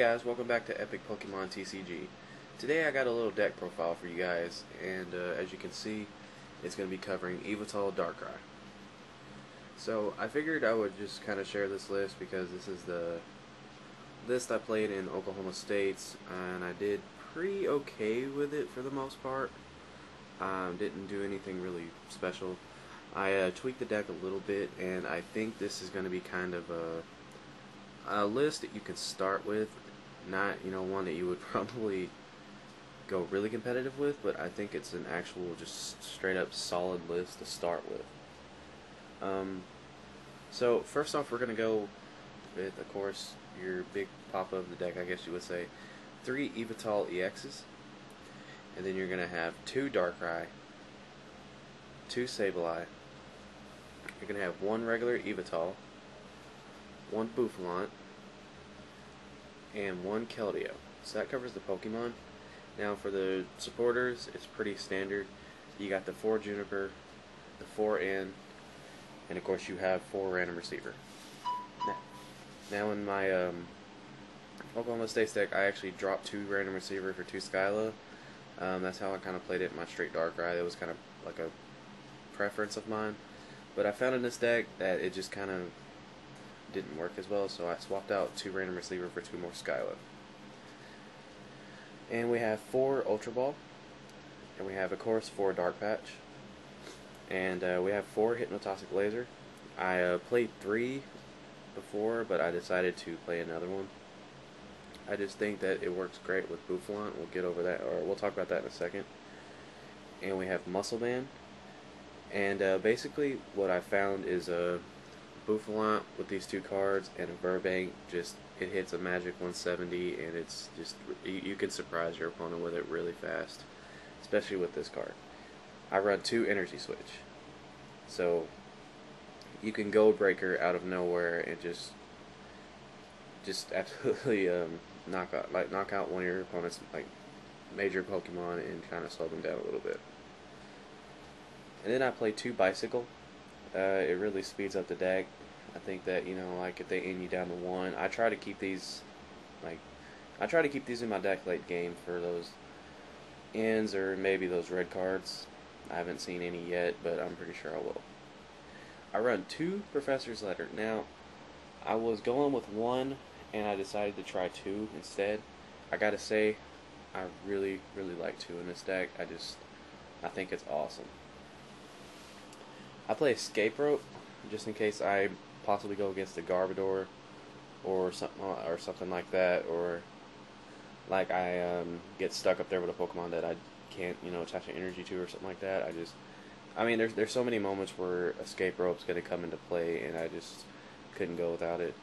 guys, welcome back to Epic Pokemon TCG. Today I got a little deck profile for you guys, and as you can see, it's going to be covering Yveltal Darkrai. So I figured I would just kind of share this list because this is the list I played in Oklahoma States, and I did pretty okay with it for the most part. Didn't do anything really special. I tweaked the deck a little bit, and I think this is going to be kind of a list that you can start with, not one that you would probably go really competitive with, but I think it's an actual just straight up solid list to start with. So first off, we're gonna go with, of course, your big pop of the deck, I guess you would say, 3 Yveltal EXs, and then you're gonna have 2 Darkrai, 2 Sableye. You're gonna have 1 regular Yveltal, 1 Bouffalant, and 1 Keldeo. So that covers the Pokemon. Now for the supporters, it's pretty standard. You got the 4 Juniper, the 4 N, and of course you have 4 Random Receiver. Now in my Oklahoma State deck, I actually dropped 2 Random Receiver for 2 Skyla. That's how I kind of played it in my straight Darkrai. That was kind of like a preference of mine. But I found in this deck that it just kind of didn't work as well, so I swapped out 2 Random Receiver for 2 more Skyla. And we have 4 Ultra Ball, and we have, of course, 4 Dark Patch, and we have 4 Hypnotoxic Laser. I played 3 before, but I decided to play another one. I just think that it works great with Bouffalant. We'll get over that, or we'll talk about that in a second. And we have Muscle Band, and basically what I found is a Bouffalant with these 2 cards and a Burbank, just it hits a magic 170, and it's just you can surprise your opponent with it really fast, especially with this card. I run 2 Energy Switch, so you can Gold Breaker out of nowhere and just absolutely knock out one of your opponent's major Pokemon and kind of slow them down a little bit. And then I play 2 Bicycle. It really speeds up the deck. I think that if they end you down to 1, I try to keep these in my deck late game for those ends or maybe those red cards. I haven't seen any yet, but I'm pretty sure I will. I run 2 Professor's Letter. Now, I was going with 1, and I decided to try 2 instead. I gotta say, I really like 2 in this deck. I think it's awesome. I play Escape Rope just in case I possibly go against a Garbodor or something like that, or like I get stuck up there with a Pokemon that I can't attach an energy to or something like that. There's so many moments where Escape Rope's gonna come into play, and I just couldn't go without it.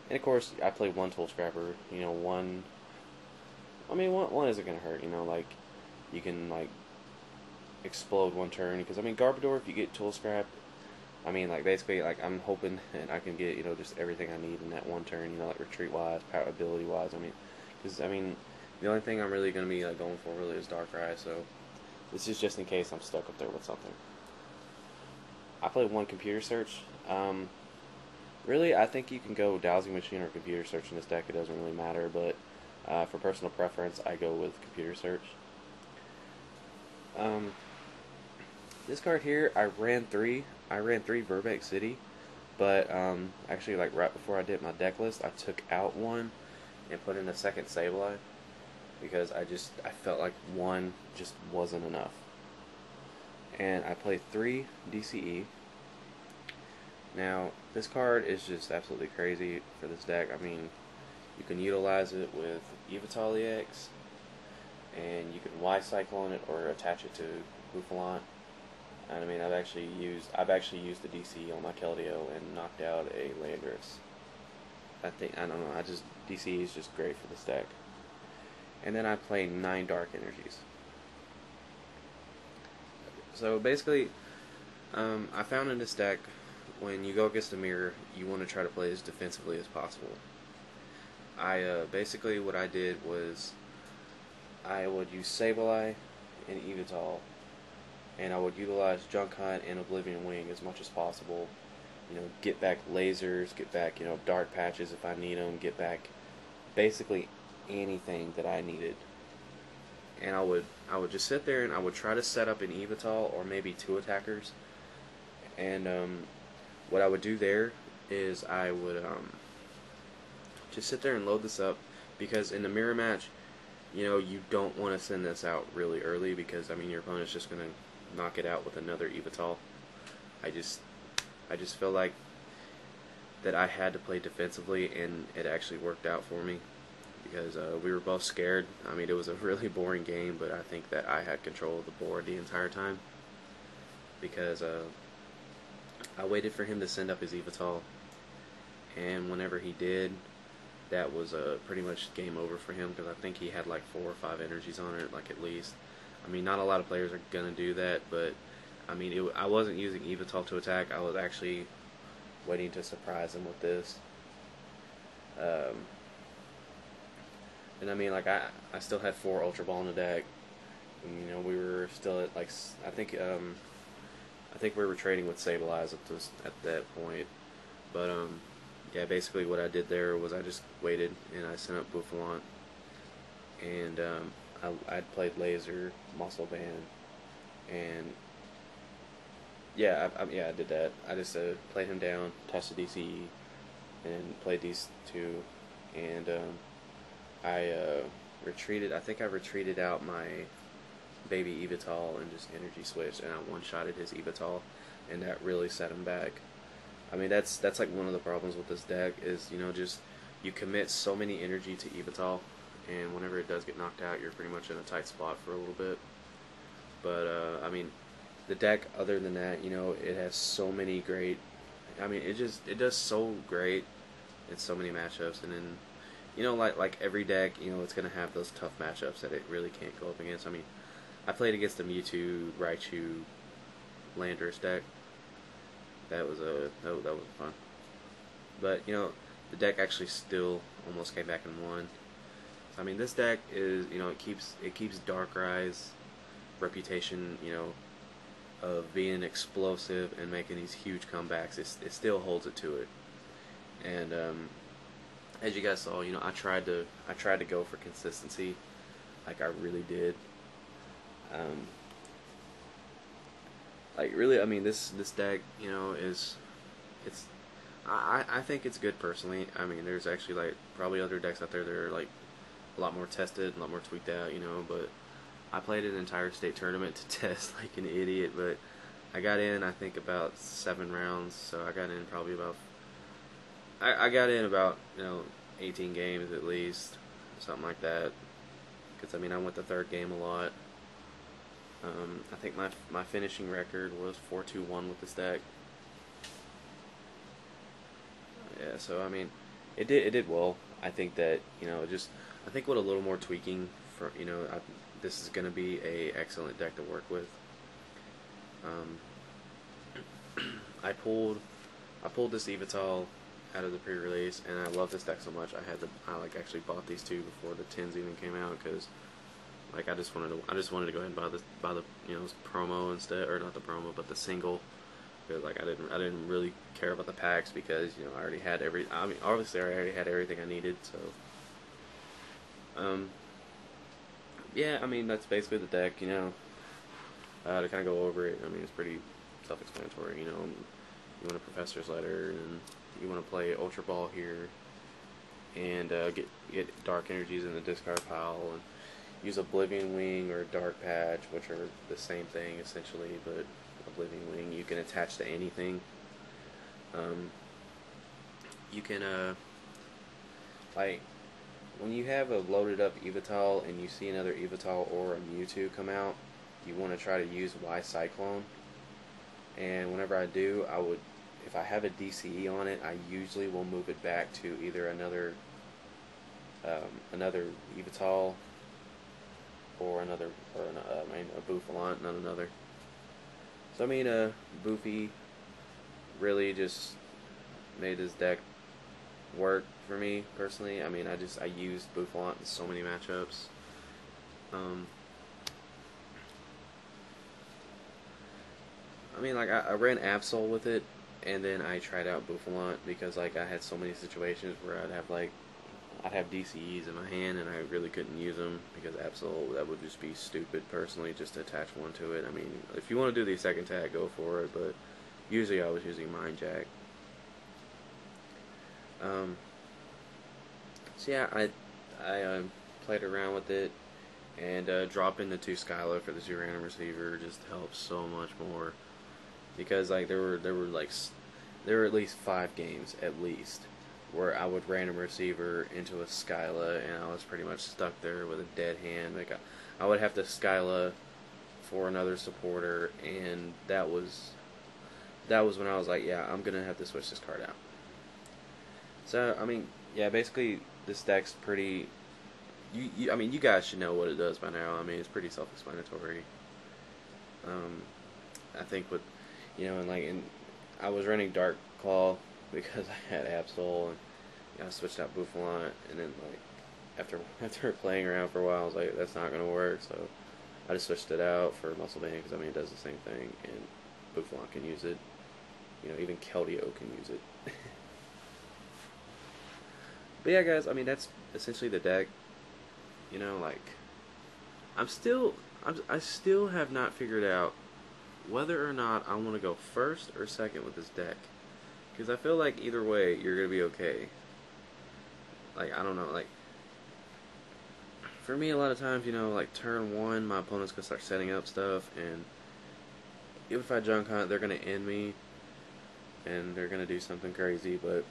And of course, I play 1 Tool Scrapper. One isn't gonna hurt. You can explode 1 turn, because Garbodor, if you get Tool Scrap, basically I'm hoping that I can get just everything I need in that 1 turn, retreat wise, power ability wise. Because the only thing I'm really gonna be going for really is Darkrai, so this is just in case I'm stuck up there with something. I play 1 Computer Search. Really, I think you can go Dowsing Machine or Computer Search in this deck. It doesn't really matter, but for personal preference, I go with Computer Search. This card here, I ran 3 Burbank City, but actually right before I did my deck list, I took out 1 and put in a 2nd Sableye, because I felt like 1 just wasn't enough. And I play 3 DCE. Now, this card is just absolutely crazy for this deck. You can utilize it with Yveltal EX, and you can Y-Cyclone it or attach it to Bouffalant. And I've actually used the DCE on my Keldeo and knocked out a Landorus. DCE is just great for this deck. And then I play 9 Dark Energies. So basically, I found in this deck, when you go against a mirror, you want to try to play as defensively as possible. Basically what I did was I would use Sableye and Yveltal, and I would utilize Junk Hunt and Oblivion Wing as much as possible. Get back lasers, get back, dark patches if I need them, get back basically anything that I needed. And I would just sit there and I would try to set up an Yveltal or maybe two attackers. And what I would do there is I would just sit there and load this up, because in the mirror match, you don't want to send this out really early, because I mean your opponent's just gonna knock it out with another Yveltal. I just feel like that I had to play defensively, and it actually worked out for me, because we were both scared. I mean, it was a really boring game, but I think that I had control of the board the entire time, because I waited for him to send up his Yveltal, and whenever he did, that was pretty much game over for him, because I think he had like 4 or 5 energies on it, like at least. I mean, not a lot of players are gonna do that, but I mean, I wasn't using Yveltal to attack. I was actually waiting to surprise him with this. And I mean, like I still had 4 Ultra Ball in the deck. And, we were still at like I think we were trading with Sableye at that point, but yeah, basically what I did there was I just waited and I sent up Bouffalant, and I'd played Laser, Muscle Band, and yeah, I did that. I just played him down, tested DCE, and played these 2, and I retreated. I think I retreated out my baby Yveltal and just energy switched, and I one-shotted his Yveltal, and that really set him back. I mean, that's like one of the problems with this deck is, just you commit so many energy to Yveltal, and whenever it does get knocked out, you're pretty much in a tight spot for a little bit. But I mean, the deck, other than that, it has so many great. I mean, it does so great in so many matchups, and then like every deck, it's gonna have those tough matchups that it really can't go up against. I mean, I played against the Mewtwo, Raichu, Landorus deck. That was fun. But the deck actually still almost came back and won. So, I mean, this deck is it keeps Darkrai's reputation of being explosive and making these huge comebacks. It still holds it to it. And as you guys saw, I tried to go for consistency, like I really did. Like really, I mean, this deck, I think it's good personally. I mean, there's actually like probably other decks out there that are like a lot more tested, a lot more tweaked out, but I played an entire state tournament to test like an idiot, but I got in, I think, about 7 rounds, so I got in probably about I got in about 18 games at least, something like that, because I mean I went the 3rd game a lot. I think my finishing record was 4-2-1 with this deck. Yeah, so I mean, it did well. I think that I think with a little more tweaking for this is going to be a excellent deck to work with. I pulled this Yveltal out of the pre-release, and I love this deck so much. I actually bought these 2 before the 10s even came out, because like I just wanted to go ahead and buy the promo instead, or not the promo, but the single, because like I didn't really care about the packs, because I already had obviously I already had everything I needed. So yeah, I mean that's basically the deck. To kind of go over it, I mean it's pretty self-explanatory. You want a Professor's Letter, and you want to play Ultra Ball here, and get Dark Energies in the discard pile, and use Oblivion Wing or Dark Patch, which are the same thing essentially, but Oblivion Wing you can attach to anything. You can like when you have a loaded up Yveltal and you see another Yveltal or a Mewtwo come out, you want to try to use Y Cyclone. And whenever I do, if I have a DCE on it, I usually will move it back to either another Yveltal or a Bouffalant, not another. So I mean, Boofy really just made his deck work for me personally. I mean, I used Bouffalant in so many matchups. I mean, like I ran Absol with it, and then I tried out Bouffalant because like I had so many situations where I'd have like I'd have DCEs in my hand and I really couldn't use them because Absol, that would just be stupid personally, just to attach one to it. I mean, if you want to do the second tag, go for it, but usually I was using Mind Jack. So yeah, I played around with it, and dropping the 2 Skyla for the 2 random receiver just helps so much more, because like there were at least 5 games at least where I would random receiver into a Skyla and I was pretty much stuck there with a dead hand. Like I would have to Skyla for another supporter, and that was when I was like, yeah, I'm gonna have to switch this card out. So I mean, yeah, basically this deck's pretty. I mean, you guys should know what it does by now. I mean, it's pretty self-explanatory. I think with, and I was running Dark Claw because I had Absol, and I switched out Buffalon, and then like after playing around for a while, I was like, that's not gonna work. So I just switched it out for Muscle Band because I mean it does the same thing, and Buffalon can use it. Even Keldeo can use it. But yeah, guys, I mean that's essentially the deck. I still have not figured out whether or not I want to go first or second with this deck, because I feel like either way you're gonna be okay. Like, I don't know, like for me a lot of times, like turn 1 my opponent's gonna start setting up stuff, and if I junk hunt they're gonna end me and they're gonna do something crazy. But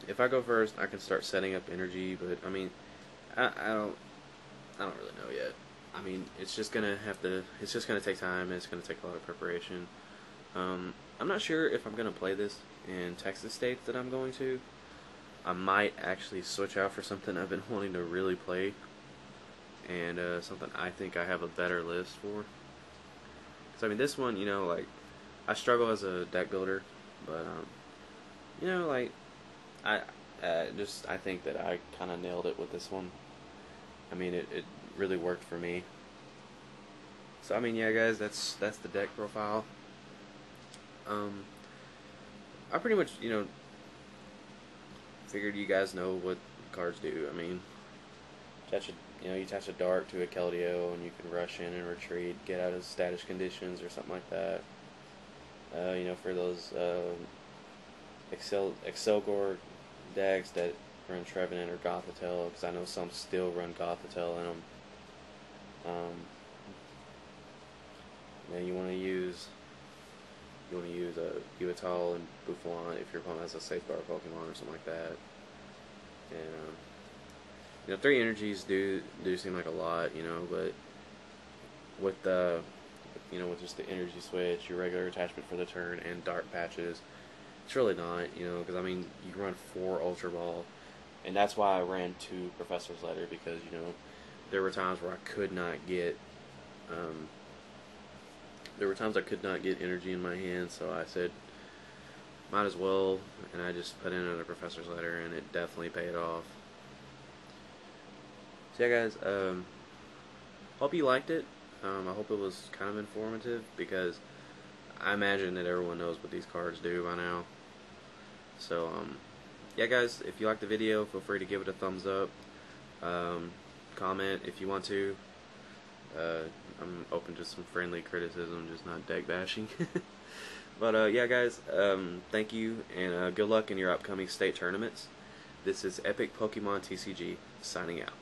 if I go first I can start setting up energy. But I mean, I don't really know yet. I mean, it's just gonna take time, and it's gonna take a lot of preparation. I'm not sure if I'm gonna play this in Texas states that I'm going to. I might actually switch out for something I've been wanting to really play, and something I think I have a better list for. So I mean, this one, like I struggle as a deck builder, but like I think that I kind of nailed it with this one. I mean, it really worked for me. So I mean, yeah, guys, that's the deck profile. I pretty much figured you guys know what cards do. I mean, you attach a Dark to a Keldeo, and you can rush in and retreat, get out of status conditions or something like that. For those Excelgor decks that run Trevenant or Gothitelle, because I know some still run Gothitelle in them. You want to use Yveltal and Buffalon if your opponent has a safeguard Pokemon or something like that. And 3 energies do seem like a lot, but with the with just the energy switch, your regular attachment for the turn, and dark patches, it's really not, because I mean you can run 4 Ultra Ball, and that's why I ran 2 Professor's Letter, because there were times where I could not get energy in my hand, so I said might as well, and I just put in another Professor's Letter, and it definitely paid off. So yeah, guys, hope you liked it. I hope it was kind of informative, because I imagine that everyone knows what these cards do by now. So yeah, guys, if you liked the video, feel free to give it a thumbs up. Comment if you want to. I'm open to some friendly criticism, just not deck bashing. But yeah, guys, thank you, and good luck in your upcoming state tournaments. This is Epic Pokemon TCG, signing out.